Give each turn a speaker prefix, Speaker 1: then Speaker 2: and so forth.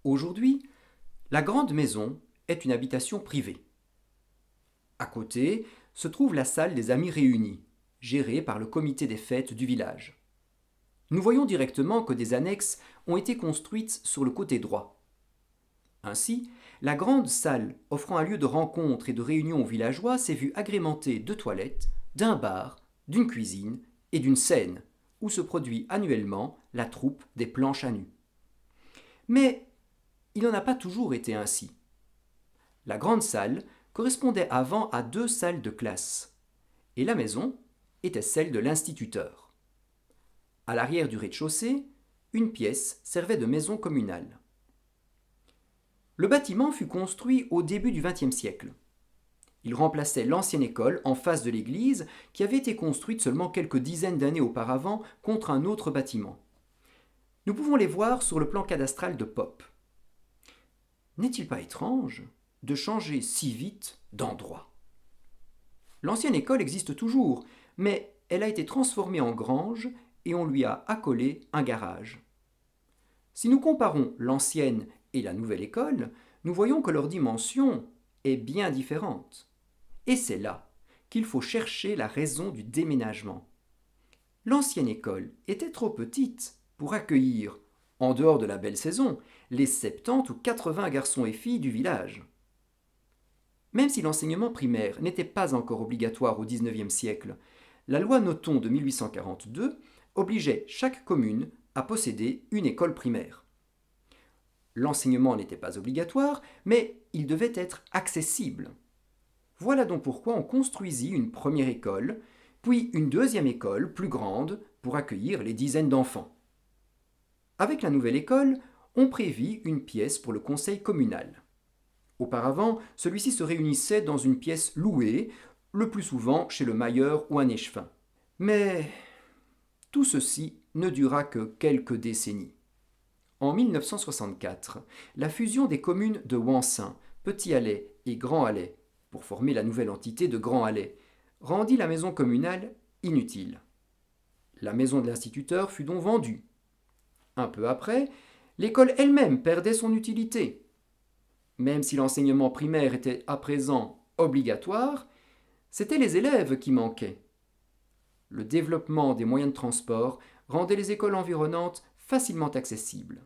Speaker 1: Aujourd'hui, la grande maison est une habitation privée. À côté se trouve la salle des amis réunis, gérée par le comité des fêtes du village. Nous voyons directement que des annexes ont été construites sur le côté droit. Ainsi, la grande salle offrant un lieu de rencontre et de réunion aux villageois s'est vue agrémentée de toilettes, d'un bar, d'une cuisine et d'une scène, où se produit annuellement la troupe des planches à nu. Mais il n'en a pas toujours été ainsi. La grande salle correspondait avant à deux salles de classe, et la maison était celle de l'instituteur. À l'arrière du rez-de-chaussée, une pièce servait de maison communale. Le bâtiment fut construit au début du XXe siècle. Il remplaçait l'ancienne école en face de l'église qui avait été construite seulement quelques dizaines d'années auparavant contre un autre bâtiment. Nous pouvons les voir sur le plan cadastral de Pop. N'est-il pas étrange de changer si vite d'endroit? L'ancienne école existe toujours, mais elle a été transformée en grange et on lui a accolé un garage. Si nous comparons l'ancienne et la nouvelle école, nous voyons que leur dimension est bien différente. Et c'est là qu'il faut chercher la raison du déménagement. L'ancienne école était trop petite pour accueillir, en dehors de la belle saison, les 70 ou 80 garçons et filles du village. Même si l'enseignement primaire n'était pas encore obligatoire au XIXe siècle, la loi Nothomb de 1842 obligeait chaque commune à posséder une école primaire. L'enseignement n'était pas obligatoire, mais il devait être accessible. Voilà donc pourquoi on construisit une première école, puis une deuxième école plus grande pour accueillir les dizaines d'enfants. Avec la nouvelle école, on prévit une pièce pour le conseil communal. Auparavant, celui-ci se réunissait dans une pièce louée, le plus souvent chez le mailleur ou un échevin. Mais tout ceci ne dura que quelques décennies. En 1964, la fusion des communes de Wansin, Petit-Alais et Grand-Alais, pour former la nouvelle entité de Grand-Alais, rendit la maison communale inutile. La maison de l'instituteur fut donc vendue. Un peu après, l'école elle-même perdait son utilité. Même si l'enseignement primaire était à présent obligatoire, c'étaient les élèves qui manquaient. Le développement des moyens de transport rendait les écoles environnantes facilement accessibles.